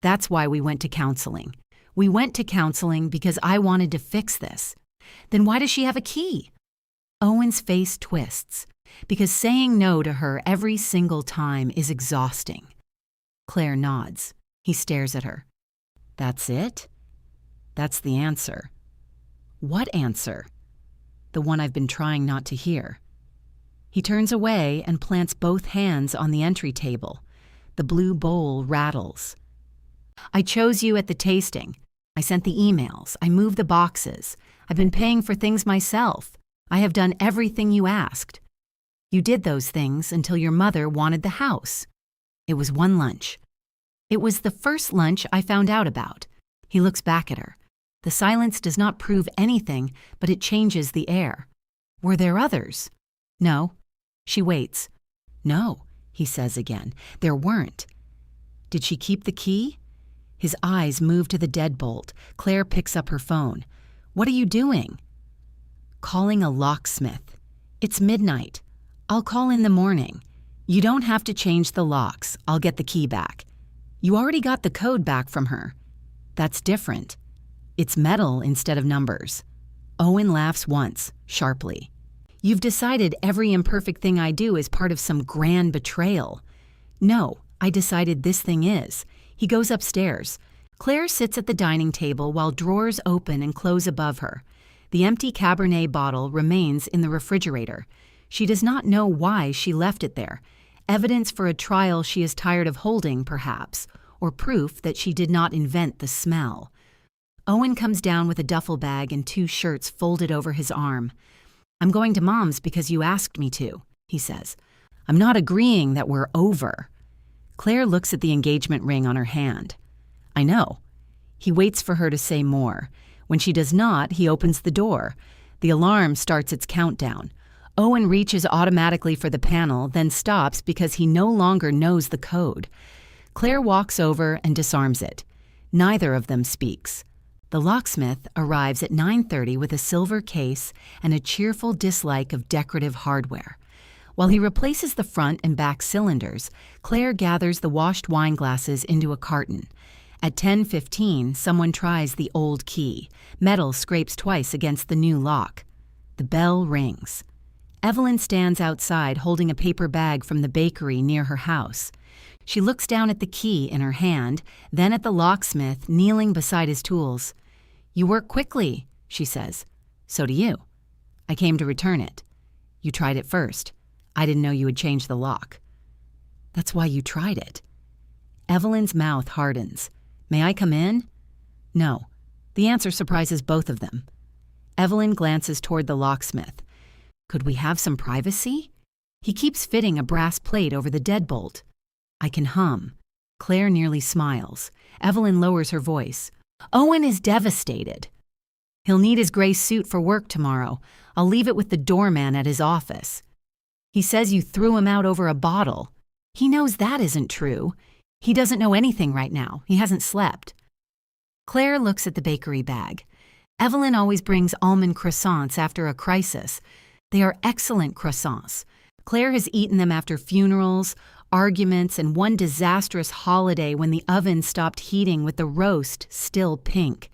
That's why we went to counseling. We went to counseling because I wanted to fix this. Then why does she have a key? Owen's face twists, because saying no to her every single time is exhausting. Claire nods. He stares at her. That's it? That's the answer. What answer? The one I've been trying not to hear. He turns away and plants both hands on the entry table. The blue bowl rattles. I chose you at the tasting. I sent the emails. I moved the boxes. I've been paying for things myself. I have done everything you asked. You did those things until your mother wanted the house. It was one lunch. It was the first lunch I found out about. He looks back at her. The silence does not prove anything, but it changes the air. Were there others? No. She waits. No, he says again. There weren't. Did she keep the key? His eyes move to the deadbolt. Claire picks up her phone. What are you doing? Calling a locksmith. It's midnight. I'll call in the morning. You don't have to change the locks. I'll get the key back. You already got the code back from her. That's different. It's metal instead of numbers. Owen laughs once, sharply. You've decided every imperfect thing I do is part of some grand betrayal. No, I decided this thing is. He goes upstairs. Claire sits at the dining table while drawers open and close above her. The empty Cabernet bottle remains in the refrigerator. She does not know why she left it there. Evidence for a trial she is tired of holding, perhaps, or proof that she did not invent the smell. Owen comes down with a duffel bag and 2 shirts folded over his arm. I'm going to Mom's because you asked me to, he says. I'm not agreeing that we're over. Claire looks at the engagement ring on her hand. I know. He waits for her to say more. When she does not, he opens the door. The alarm starts its countdown. Owen reaches automatically for the panel, then stops because he no longer knows the code. Claire walks over and disarms it. Neither of them speaks. The locksmith arrives at 9:30 with a silver case and a cheerful dislike of decorative hardware. While he replaces the front and back cylinders, Claire gathers the washed wine glasses into a carton. At 10:15, someone tries the old key. Metal scrapes twice against the new lock. The bell rings. Evelyn stands outside holding a paper bag from the bakery near her house. She looks down at the key in her hand, then at the locksmith kneeling beside his tools. You work quickly, she says. So do you. I came to return it. You tried it first. I didn't know you would change the lock. That's why you tried it. Evelyn's mouth hardens. May I come in? No. The answer surprises both of them. Evelyn glances toward the locksmith. Could we have some privacy? He keeps fitting a brass plate over the deadbolt. I can hum. Claire nearly smiles. Evelyn lowers her voice. Owen is devastated. He'll need his gray suit for work tomorrow. I'll leave it with the doorman at his office. He says you threw him out over a bottle. He knows that isn't true. He doesn't know anything right now. He hasn't slept. Claire looks at the bakery bag. Evelyn always brings almond croissants after a crisis. They are excellent croissants. Claire has eaten them after funerals, arguments, and one disastrous holiday when the oven stopped heating with the roast still pink.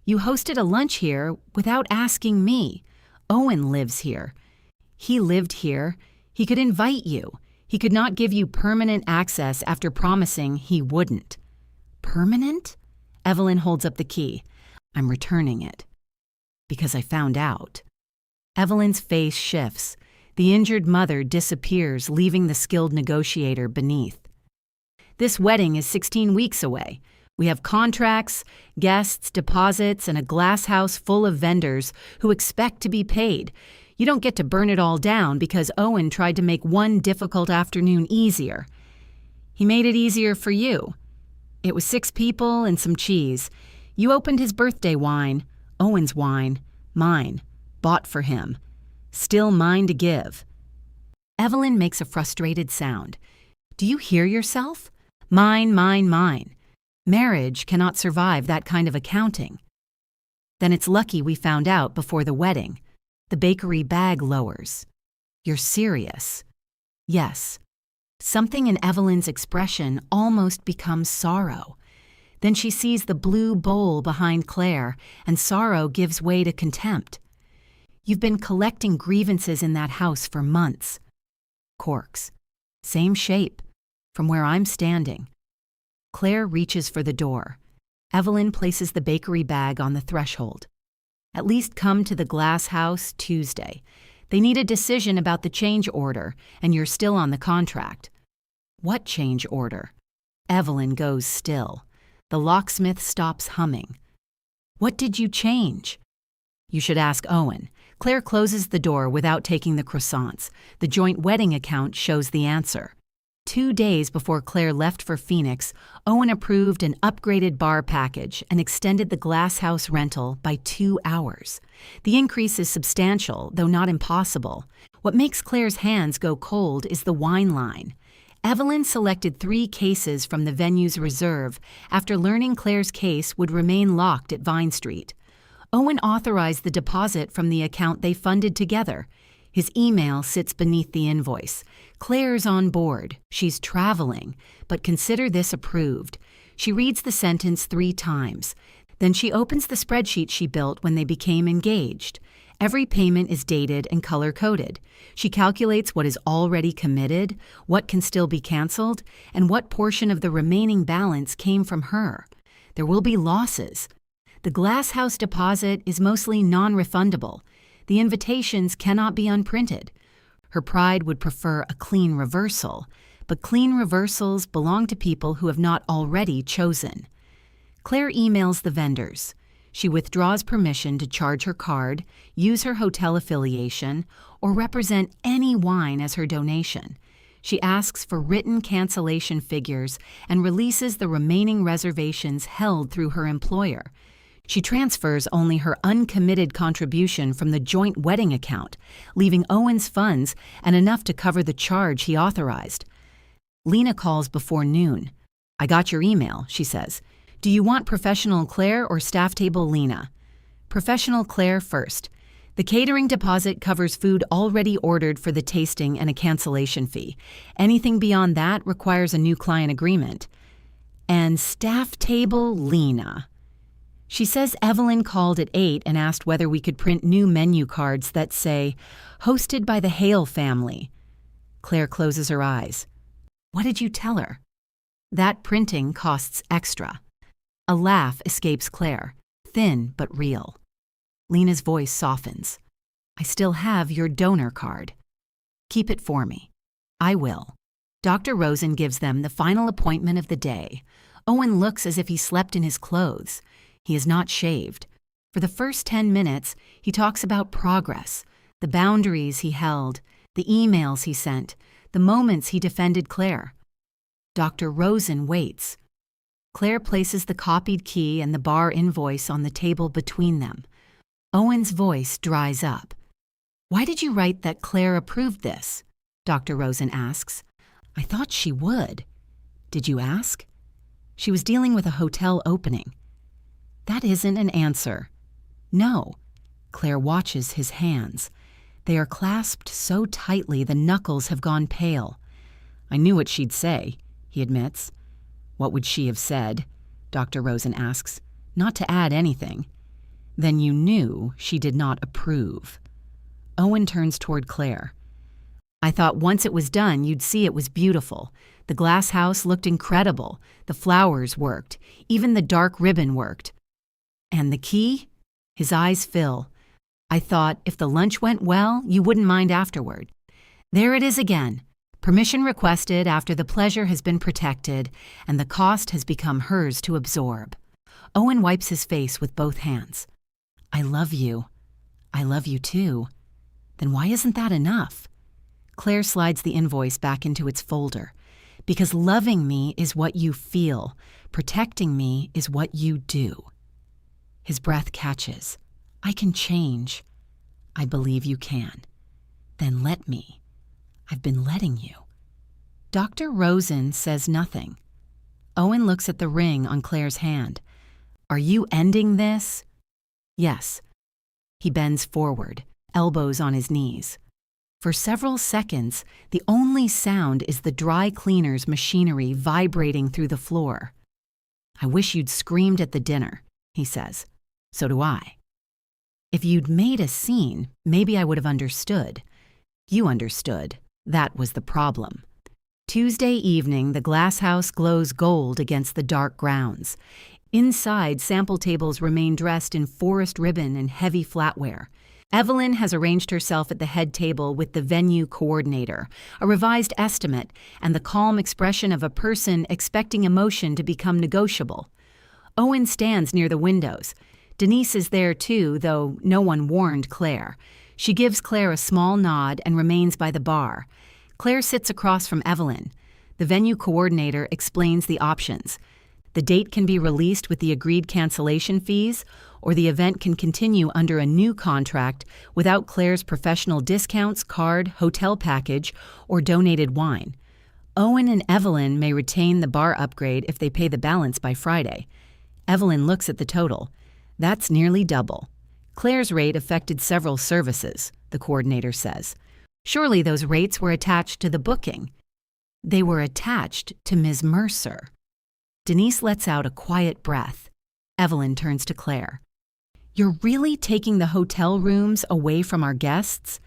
You hosted a lunch here without asking me. Owen lives here. He lived here. He could invite you. He could not give you permanent access after promising he wouldn't. Permanent? Evelyn holds up the key. I'm returning it. Because I found out. Evelyn's face shifts. The injured mother disappears, leaving the skilled negotiator beneath. This wedding is 16 weeks away. We have contracts, guests, deposits, and a glass house full of vendors who expect to be paid. You don't get to burn it all down because Owen tried to make one difficult afternoon easier. He made it easier for you. It was 6 people and some cheese. You opened his birthday wine, Owen's wine, mine, bought for him. Still mine to give. Evelyn makes a frustrated sound. Do you hear yourself? Mine, mine, mine. Marriage cannot survive that kind of accounting. Then it's lucky we found out before the wedding. The bakery bag lowers. You're serious. Yes. Something in Evelyn's expression almost becomes sorrow. Then she sees the blue bowl behind Claire, and sorrow gives way to contempt. You've been collecting grievances in that house for months. Corks. Same shape. From where I'm standing. Claire reaches for the door. Evelyn places the bakery bag on the threshold. At least come to the glass house Tuesday. They need a decision about the change order, and you're still on the contract. What change order? Evelyn goes still. The locksmith stops humming. What did you change? You should ask Owen. Claire closes the door without taking the croissants. The joint wedding account shows the answer. 2 days before Claire left for Phoenix, Owen approved an upgraded bar package and extended the glass house rental by 2 hours. The increase is substantial, though not impossible. What makes Claire's hands go cold is the wine line. Evelyn selected 3 cases from the venue's reserve after learning Claire's case would remain locked at Vine Street. Owen authorized the deposit from the account they funded together. His email sits beneath the invoice. Claire's on board. She's traveling, but consider this approved. She reads the sentence 3 times. Then she opens the spreadsheet she built when they became engaged. Every payment is dated and color-coded. She calculates what is already committed, what can still be canceled, and what portion of the remaining balance came from her. There will be losses. The glass house deposit is mostly non-refundable. The invitations cannot be unprinted. Her pride would prefer a clean reversal, but clean reversals belong to people who have not already chosen. Claire emails the vendors. She withdraws permission to charge her card, use her hotel affiliation, or represent any wine as her donation. She asks for written cancellation figures and releases the remaining reservations held through her employer. She transfers only her uncommitted contribution from the joint wedding account, leaving Owen's funds and enough to cover the charge he authorized. Lena calls before noon. I got your email, she says. Do you want professional Claire or staff table Lena? Professional Claire first. The catering deposit covers food already ordered for the tasting and a cancellation fee. Anything beyond that requires a new client agreement. And staff table Lena. She says Evelyn called at 8 and asked whether we could print new menu cards that say, hosted by the Hale family. Claire closes her eyes. What did you tell her? That printing costs extra. A laugh escapes Claire, thin but real. Lena's voice softens. I still have your donor card. Keep it for me. I will. Dr. Rosen gives them the final appointment of the day. Owen looks as if he slept in his clothes. He is not shaved. For the first 10 minutes, he talks about progress, the boundaries he held, the emails he sent, the moments he defended Claire. Dr. Rosen waits. Claire places the copied key and the bar invoice on the table between them. Owen's voice dries up. Why did you write that Claire approved this? Dr. Rosen asks. I thought she would. Did you ask? She was dealing with a hotel opening. That isn't an answer. No. Claire watches his hands. They are clasped so tightly the knuckles have gone pale. I knew what she'd say, he admits. What would she have said? Dr. Rosen asks. Not to add anything. Then you knew she did not approve. Owen turns toward Claire. I thought once it was done, you'd see it was beautiful. The glass house looked incredible. The flowers worked. Even the dark ribbon worked. And the key? His eyes fill. I thought if the lunch went well, you wouldn't mind afterward. There it is again. Permission requested after the pleasure has been protected and the cost has become hers to absorb. Owen wipes his face with both hands. I love you. I love you too. Then why isn't that enough? Claire slides the invoice back into its folder. Because loving me is what you feel. Protecting me is what you do. His breath catches. I can change. I believe you can. Then let me. I've been letting you. Dr. Rosen says nothing. Owen looks at the ring on Claire's hand. Are you ending this? Yes. He bends forward, elbows on his knees. For several seconds, the only sound is the dry cleaner's machinery vibrating through the floor. I wish you'd screamed at the dinner, he says. So do I. If you'd made a scene, maybe I would have understood. You understood. That was the problem. Tuesday evening, the glasshouse glows gold against the dark grounds. Inside, sample tables remain dressed in forest ribbon and heavy flatware. Evelyn has arranged herself at the head table with the venue coordinator, a revised estimate, and the calm expression of a person expecting emotion to become negotiable. Owen stands near the windows. Denise is there too, though no one warned Claire. She gives Claire a small nod and remains by the bar. Claire sits across from Evelyn. The venue coordinator explains the options. The date can be released with the agreed cancellation fees, or the event can continue under a new contract without Claire's professional discounts, card, hotel package, or donated wine. Owen and Evelyn may retain the bar upgrade if they pay the balance by Friday. Evelyn looks at the total. That's nearly double. Claire's rate affected several services, the coordinator says. Surely those rates were attached to the booking. They were attached to Ms. Mercer. Denise lets out a quiet breath. Evelyn turns to Claire. You're really taking the hotel rooms away from our guests?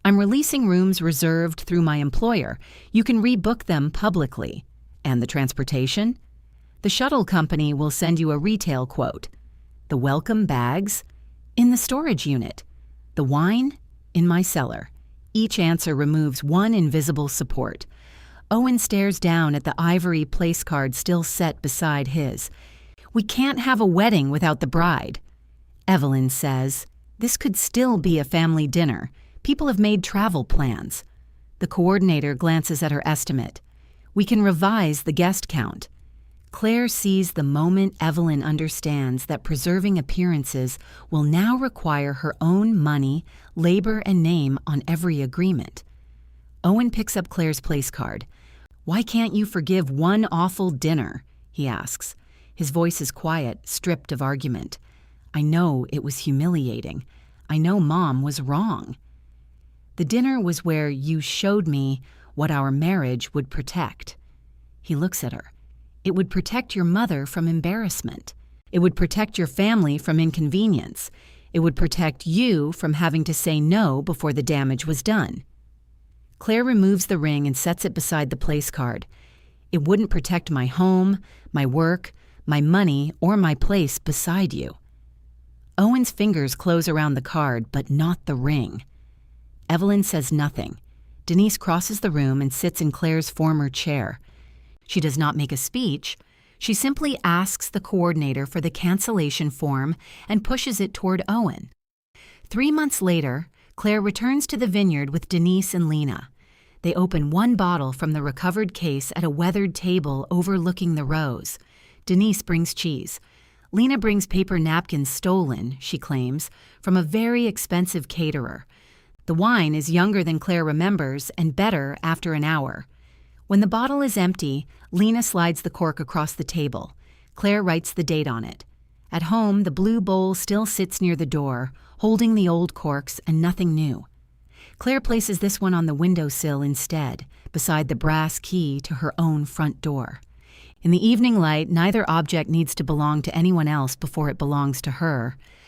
I'm releasing rooms reserved through my employer. You can rebook them publicly. And the transportation? The shuttle company will send you a retail quote. The welcome bags? In the storage unit. The wine? In my cellar. Each answer removes one invisible support. Owen stares down at the ivory place card still set beside his. We can't have a wedding without the bride. Evelyn says, this could still be a family dinner. People have made travel plans. The coordinator glances at her estimate. We can revise the guest count. Claire sees the moment Evelyn understands that preserving appearances will now require her own money, labor, and name on every agreement. Owen picks up Claire's place card. Why can't you forgive one awful dinner? He asks. His voice is quiet, stripped of argument. I know it was humiliating. I know Mom was wrong. The dinner was where you showed me what our marriage would protect. He looks at her. It would protect your mother from embarrassment. It would protect your family from inconvenience. It would protect you from having to say no before the damage was done. Claire removes the ring and sets it beside the place card. It wouldn't protect my home, my work, my money, or my place beside you. Owen's fingers close around the card, but not the ring. Evelyn says nothing. Denise crosses the room and sits in Claire's former chair. She does not make a speech. She simply asks the coordinator for the cancellation form and pushes it toward Owen. 3 months later, Claire returns to the vineyard with Denise and Lena. They open one bottle from the recovered case at a weathered table overlooking the rows. Denise brings cheese. Lena brings paper napkins stolen, she claims, from a very expensive caterer. The wine is younger than Claire remembers and better after an hour. When the bottle is empty, Lena slides the cork across the table. Claire writes the date on it. At home, the blue bowl still sits near the door, holding the old corks and nothing new. Claire places this one on the windowsill instead, beside the brass key to her own front door. In the evening light, neither object needs to belong to anyone else before it belongs to her.